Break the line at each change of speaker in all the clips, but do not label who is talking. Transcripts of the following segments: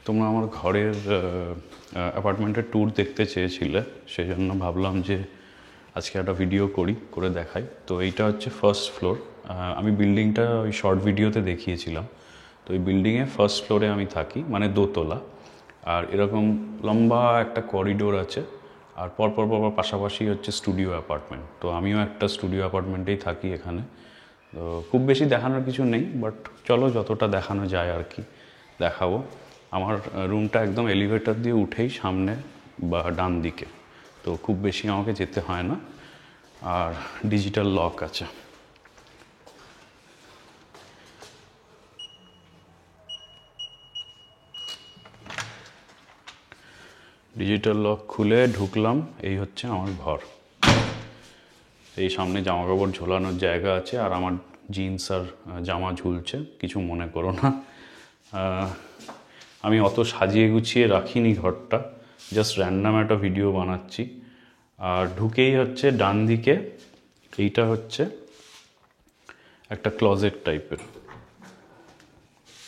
তোমরা আমার ঘরের অ্যাপার্টমেন্টের ট্যুর দেখতে চেয়েছিলে, সেই জন্য ভাবলাম যে আজকে একটা ভিডিও করে দেখাই। তো এইটা হচ্ছে ফার্স্ট ফ্লোর। আমি বিল্ডিংটা ওই শর্ট ভিডিওতে দেখিয়েছিলাম। তো ওই বিল্ডিংয়ে ফার্স্ট ফ্লোরে আমি থাকি, মানে দোতলা। আর এরকম লম্বা একটা করিডোর আছে, আর পরপর পাশাপাশি হচ্ছে স্টুডিও অ্যাপার্টমেন্ট। তো আমিও একটা স্টুডিও অ্যাপার্টমেন্টেই থাকি এখানে। তো খুব বেশি দেখানোর কিছু নেই, বাট চলো যতটা দেখানো যায় আর কি দেখাবো। আমার রুমটা একদম এলিভেটর দিয়ে উঠেই সামনে বা ডান দিকে, তো খুব বেশি আমাকে যেতে হয় না। আর ডিজিটাল লক আছে। ডিজিটাল লক খুলে ঢুকলাম, এই হচ্ছে আমার ঘর। এই সামনে জামা কাপড় ঝোলানোর জায়গা আছে, আর আমার জিন্স আর জামা ঝুলছে, কিছু মনে করো না। আমি অত সাজিয়ে গুছিয়ে রাখিনি ঘরটা, জাস্ট র্যান্ডাম একটা ভিডিও বানাচ্ছি। আর ঢুকেই হচ্ছে ডান দিকে এইটা হচ্ছে একটা ক্লজেট টাইপের।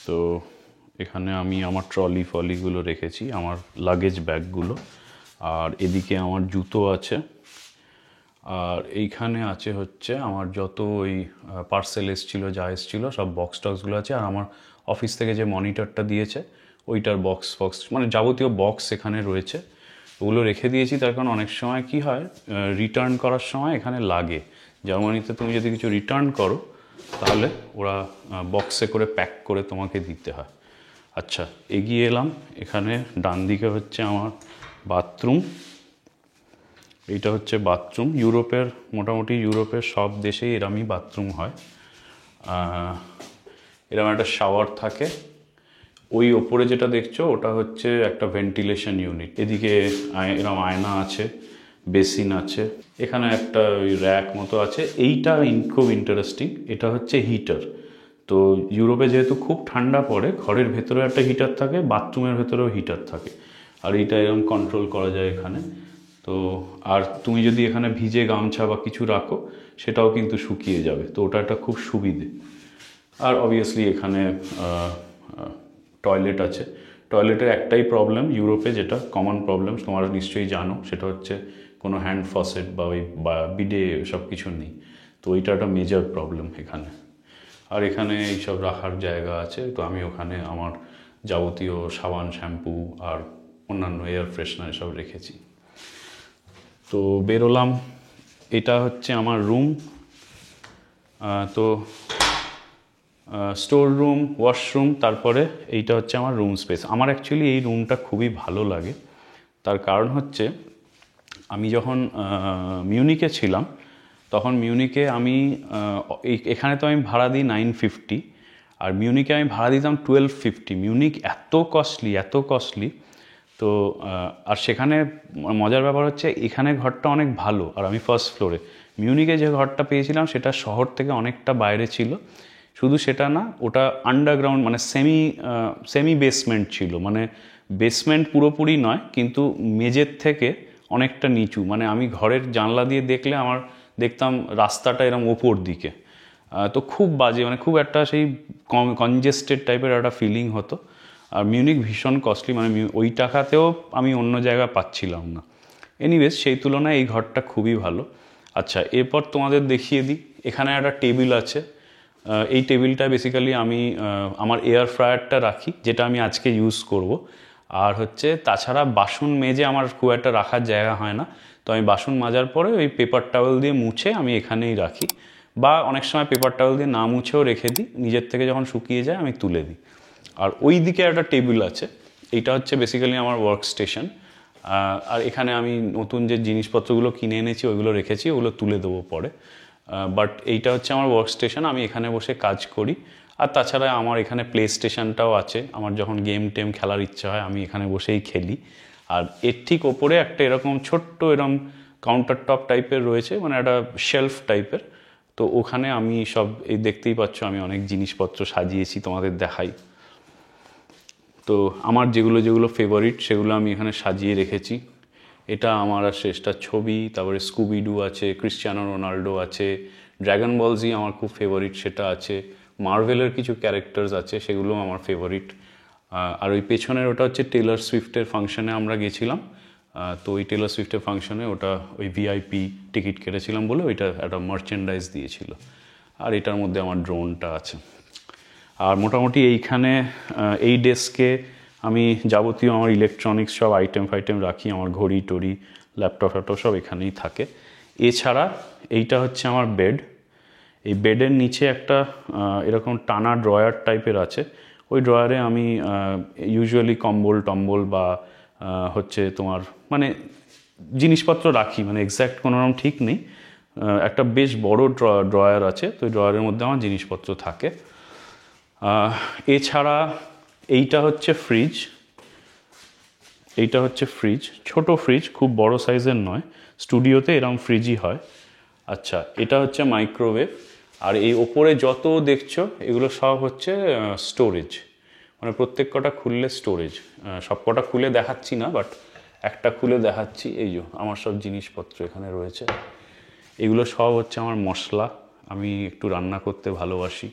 তো এখানে আমি আমার ফলিগুলো রেখেছি, আমার লাগেজ ব্যাগগুলো। আর এদিকে আমার জুতো আছে। আর এইখানে আছে হচ্ছে আমার যত ওই পার্সেল এসেছিলো, যা এসেছিলো সব বক্স টক্সগুলো আছে। আর আমার অফিস থেকে যে মনিটরটা দিয়েছে ওইটার বক্স মানে যাবতীয় বক্স এখানে রয়েছে। ওগুলো রেখে দিয়েছি, তার কারণ অনেক সময় কি হয়, রিটার্ন করার সময় এখানে লাগে। জার্মানিতে তুমি যদি কিছু রিটার্ন করো তাহলে ওরা বক্সে করে প্যাক করে তোমাকে দিতে হয়। আচ্ছা, এগিয়ে এলাম। এখানে ডান দিকে হচ্ছে আমার বাথরুম। এইটা হচ্ছে বাথরুম। মোটামুটি ইউরোপের সব দেশেই এরমই বাথরুম হয়। এরম একটা শাওয়ার থাকে। ওই ওপরে যেটা দেখছো ওটা হচ্ছে একটা ভেন্টিলেশন ইউনিট। এদিকে এরম আয়না আছে, বেসিন আছে। এখানে একটা ওই র্যাক মতো আছে। এইটা খুব ইন্টারেস্টিং, এটা হচ্ছে হিটার। তো ইউরোপে যেহেতু খুব ঠান্ডা পড়ে, ঘরের ভেতরেও একটা হিটার থাকে, বাথরুমের ভেতরেও হিটার থাকে। আর এইটা এরকম কন্ট্রোল করা যায় এখানে। তো আর তুমি যদি এখানে ভিজে গামছা বা কিছু রাখো সেটাও কিন্তু শুকিয়ে যাবে। তো ওটা একটা খুব সুবিধে। আর অবভিয়াসলি এখানে টয়লেট আছে। টয়লেটের একটাই প্রবলেম ইউরোপে, যেটা কমন প্রবলেম তোমরা নিশ্চয়ই জানো, সেটা হচ্ছে কোনো হ্যান্ড ফসেট বা ওই বিডে সব কিছু নেই। তো ওইটা একটা মেজর প্রবলেম এখানে। আর এখানে এইসব রাখার জায়গা আছে। তো আমি ওখানে আমার যাবতীয় সাবান, শ্যাম্পু আর অন্যান্য এয়ার ফ্রেশনার সব রেখেছি। তো বেরোলাম। এটা হচ্ছে আমার রুম। তো স্টোর রুম, ওয়াশরুম, তারপরে এইটা হচ্ছে আমার রুম স্পেস। আমার অ্যাকচুয়ালি এই রুমটা খুবই ভালো লাগে। তার কারণ হচ্ছে আমি যখন মিউনিকে ছিলাম তখন মিউনিকে আমি এখানে তো আমি ভাড়া দিই 950, আর মিউনিকে আমি ভাড়া দিতাম 1250। মিউনিক এত কস্টলি। তো আর সেখানে মজার ব্যাপার হচ্ছে এখানে ঘরটা অনেক ভালো, আর আমি ফার্স্ট ফ্লোরে। মিউনিকে যে ঘরটা পেয়েছিলাম সেটা শহর থেকে অনেকটা বাইরে ছিল। শুধু সেটা না, ওটা আন্ডারগ্রাউন্ড, মানে সেমি বেসমেন্ট ছিল। মানে বেসমেন্ট পুরোপুরি নয়, কিন্তু মেঝের থেকে অনেকটা নিচু। মানে আমি ঘরের জানলা দিয়ে দেখলে আমার দেখতাম রাস্তাটা এরম ওপর দিকে। তো খুব বাজে, মানে খুব একটা সেই কনজেস্টেড টাইপের একটা ফিলিং হতো। আর মিউনিক ভীষণ কস্টলি, মানে ওই টাকাতেও আমি অন্য জায়গায় পাচ্ছিলাম না। এনিওয়েজ, সেই তুলনায় এই ঘরটা খুবই ভালো। আচ্ছা, এরপর তোমাদের দেখিয়ে দিই। এখানে একটা টেবিল আছে। এই টেবিলটা বেসিক্যালি আমি আমার এয়ার ফ্রায়ারটা রাখি, যেটা আমি আজকে ইউজ করব। আর হচ্ছে তাছাড়া বাসন মেজে আমার খুব একটা রাখার জায়গা হয় না, তো আমি বাসন মাজার পরে ওই পেপার টাওয়েল দিয়ে মুছে আমি এখানেই রাখি। বা অনেক সময় পেপার টাওয়েল দিয়ে না মুছেও রেখে দিই, নিজের থেকে যখন শুকিয়ে যায় আমি তুলে দিই। আর ওই দিকে একটা টেবিল আছে, এইটা হচ্ছে বেসিক্যালি আমার ওয়ার্ক স্টেশন। আর এখানে আমি নতুন যে জিনিসপত্রগুলো কিনে এনেছি ওইগুলো রেখেছি, ওগুলো তুলে দেবো পরে। বাট এইটা হচ্ছে আমার ওয়ার্ক স্টেশন, আমি এখানে বসে কাজ করি। আর তাছাড়া আমার এখানে প্লে স্টেশনটাও আছে, আমার যখন গেম খেলার ইচ্ছা হয় আমি এখানে বসেই খেলি। আর এর ঠিক ওপরে একটা এরকম ছোট্ট এরকম কাউন্টার টপ টাইপের রয়েছে, মানে একটা শেলফ টাইপের। তো ওখানে আমি সব, এই দেখতেই পাচ্ছ আমি অনেক জিনিসপত্র সাজিয়েছি, তোমাদের দেখাই। তো আমার যেগুলো ফেভারিট সেগুলো আমি এখানে সাজিয়ে রেখেছি। এটা আমার আর শেষটা ছবি, তারপরে স্কুবিডু আছে, ক্রিশ্চিয়ানো রোনাল্ডো আছে, ড্র্যাগন বল জি আমার খুব ফেভারিট, সেটা আছে। মার্ভেলের কিছু ক্যারেক্টার্স আছে, সেগুলো আমার ফেভারিট। আর ওই পেছনের ওটা হচ্ছে টেলর সুইফটের ফাংশনে আমরা গেছিলাম, তো ওই টেলর সুইফটের ফাংশনে ওটা ওই ভিআইপি টিকিট কেটেছিলাম বলে ওইটা একটা মার্চেন্ডাইজ দিয়েছিল। আর এটার মধ্যে আমার ড্রোনটা আছে। আর মোটামুটি এইখানে এই ডেস্কে আমি যাবতীয় আমার ইলেকট্রনিক্স সব আইটেম ফাইটেম রাখি, আমার ঘড়ি টড়ি ল্যাপটপ ফ্যাপটপ সব এখানেই থাকে। এছাড়া এইটা হচ্ছে আমার বেড। এই বেডের নিচে একটা এরকম টানা ড্রয়ার টাইপের আছে, ওই ড্রয়ারে আমি ইউজুয়ালি কম্বল টম্বল বা হচ্ছে তোমার মানে জিনিসপত্র রাখি, মানে এক্স্যাক্ট কোনো রকম ঠিক নেই, একটা বেশ বড় ড্রয়ার আছে, তো ওই ড্রয়ারের মধ্যে আমার জিনিসপত্র থাকে। এছাড়া এইটা হচ্ছে ফ্রিজ, এইটা হচ্ছে ফ্রিজ, ছোট ফ্রিজ, খুব বড় সাইজের নয়, স্টুডিওতে এরকম ফ্রিজই হয়। আচ্ছা, এটা হচ্ছে মাইক্রোওয়েভ। আর এই ওপরে যত দেখছো এগুলো সব হচ্ছে স্টোরেজ, মানে প্রত্যেক কটা খুললে স্টোরেজ। সব কটা খুলে দেখাচ্ছি না, বাট একটা খুলে দেখাচ্ছি। এই যে আমার সব জিনিসপত্র এখানে রয়েছে, এগুলো সব হচ্ছে আমার মশলা। আমি একটু রান্না করতে ভালোবাসি,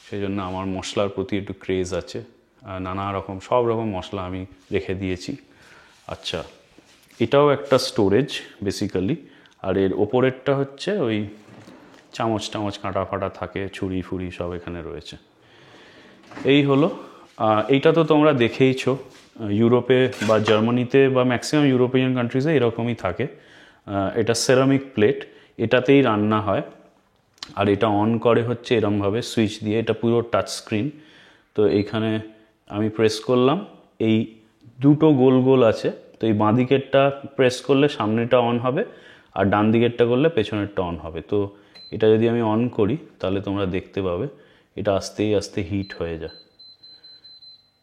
সেই জন্য আমার মশলার প্রতি একটু ক্রেজ আছে, নানা রকম সব রকম মশলা আমি রেখে দিয়েছি। আচ্ছা, এটাও একটা স্টোরেজ বেসিক্যালি। আর এর ওপরেরটা হচ্ছে ওই চামচ টামচ কাঁটা ফাটা থাকে, ছুরি ফুরি সব এখানে রয়েছে। এই হলো। এইটা তো তোমরা দেখেইছো, ইউরোপে বা জার্মানিতে বা ম্যাক্সিমাম ইউরোপিয়ান কান্ট্রিজে এরকমই থাকে। এটা সেরামিক প্লেট, এটাতেই রান্না হয়। আর এটা অন করে হচ্ছে এরমভাবে সুইচ দিয়ে, এটা পুরো টাচ স্ক্রিন। তো এইখানে আমি প্রেস করলাম, এই দুটো গোল গোল আছে, তো এই বাঁ দিকেরটা প্রেস করলে সামনেটা অন হবে, আর ডান দিকেরটা করলে পেছনেরটা অন হবে। তো এটা যদি আমি অন করি তাহলে তোমরা দেখতে পাবে এটা আস্তে আস্তে হিট হয়ে যায়,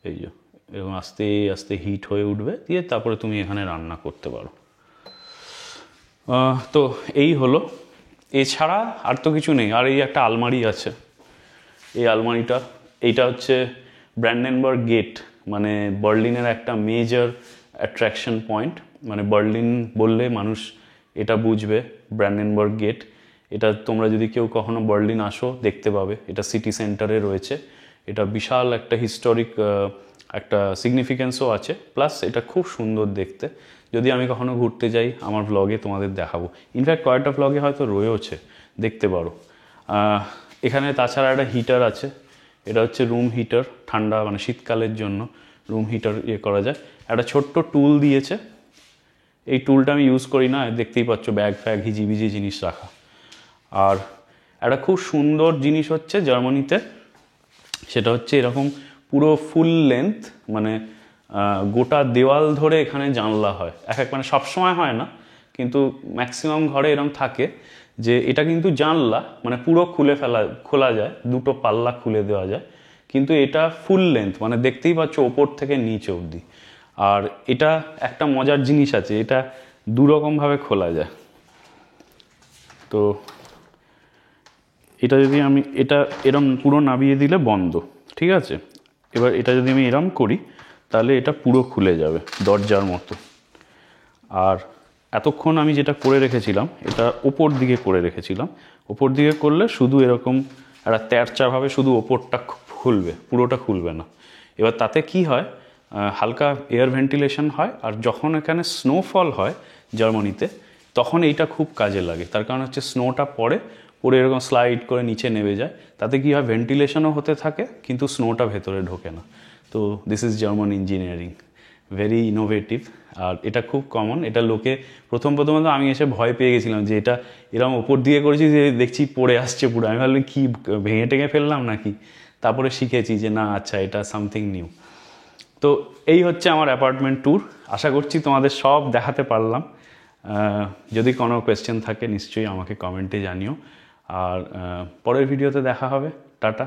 এই যে এরকম আস্তে আস্তে হিট হয়ে উঠবে, দিয়ে তারপরে তুমি এখানে রান্না করতে পারো। তো এই হলো। এছাড়া আর তো কিছু নেই। আর এই একটা আলমারি আছে, এই আলমারিটা, এইটা হচ্ছে ব্র্যান্ডেনবার্গ গেট, মানে বার্লিনের একটা মেজর অ্যাট্রাকশন পয়েন্ট। মানে বার্লিন বললে মানুষ এটা বুঝবে, ব্র্যান্ডেনবার্গ গেট। এটা তোমরা যদি কেউ কখনো বার্লিন আসো দেখতে পাবে, এটা সিটি সেন্টারে রয়েছে। এটা বিশাল একটা হিস্টোরিক একটা সিগনিফিকেন্সও আছে, প্লাস এটা খুব সুন্দর দেখতে। যদি আমি কখনো ঘুরতে যাই আমার ভ্লগে তোমাদের দেখাবো, ইনফ্যাক্ট কয়েকটা ভ্লগে হয়তো রয়েছে, দেখতে পারো। এখানে তাছাড়া একটা হিটার আছে, এটা হচ্ছে রুম হিটার, ঠান্ডা মানে শীতকালের জন্য রুম হিটার ইয়ে করা যায়। একটা ছোট্ট টুল দিয়েছে, এই টুলটা আমি ইউজ করি না, দেখতেই পাচ্ছ ব্যাগ ফ্যাগ হিজিবিজি জিনিস রাখা। আর একটা খুব সুন্দর জিনিস হচ্ছে জার্মানিতে, সেটা হচ্ছে এরকম পুরো ফুল লেন্থ, মানে গোটা দেওয়াল ধরে এখানে জানলা হয়। মানে সবসময় হয় না, কিন্তু ম্যাক্সিমাম ঘরে এরকম থাকে যে এটা কিন্তু জানলা, মানে পুরো খোলা যায়, দুটো পাল্লা খুলে দেওয়া যায়, কিন্তু এটা ফুল লেন্থ, মানে দেখতেই পাচ্ছ ওপর থেকে নিচে অবধি। আর এটা একটা মজার জিনিস আছে, এটা দুরকমভাবে খোলা যায়। তো এটা যদি আমি এটা এরম পুরো নামিয়ে দিলে বন্ধ, ঠিক আছে। এবার এটা যদি আমি এরম করি তাহলে এটা পুরো খুলে যাবে দরজার মতো। আর এতক্ষণ আমি যেটা করে রেখেছিলাম, এটা ওপর দিকে করে রেখেছিলাম, ওপর দিকে করলে শুধু এরকম একটা তেরচাভাবে শুধু ওপরটা খুলবে, পুরোটা খুলবে না। এবার তাতে কি হয়, হালকা এয়ার ভেন্টিলেশন হয়। আর যখন এখানে স্নোফল হয় জার্মানিতে, তখন এইটা খুব কাজে লাগে। তার কারণ হচ্ছে স্নোটা পরে এরকম স্লাইড করে নিচে নেমে যায়, তাতে কি হয় ভেন্টিলেশনও হতে থাকে, কিন্তু স্নোটা ভেতরে ঢোকে না। তো this is German engineering, very innovative. আর এটা খুব কমন, এটা লোকে প্রথম আমি এসে ভয় পেয়ে গেছিলাম যে এটা এরকম ওপর দিয়ে করেছি যে দেখছি পড়ে আসছে পুরো, আমি ভাবলাম কি ভেঙে টেঙে ফেললাম নাকি, তারপরে শিখেছি যে না, আচ্ছা এটা সামথিং নিউ। তো এই হচ্ছে আমার অ্যাপার্টমেন্ট ট্যুর। আশা করছি তোমাদের সব দেখাতে পারলাম। যদি কোনো কোয়েশ্চেন থাকে নিশ্চয়ই আমাকে কমেন্টে জানিও। আর পরের ভিডিওতে দেখা হবে। টাটা।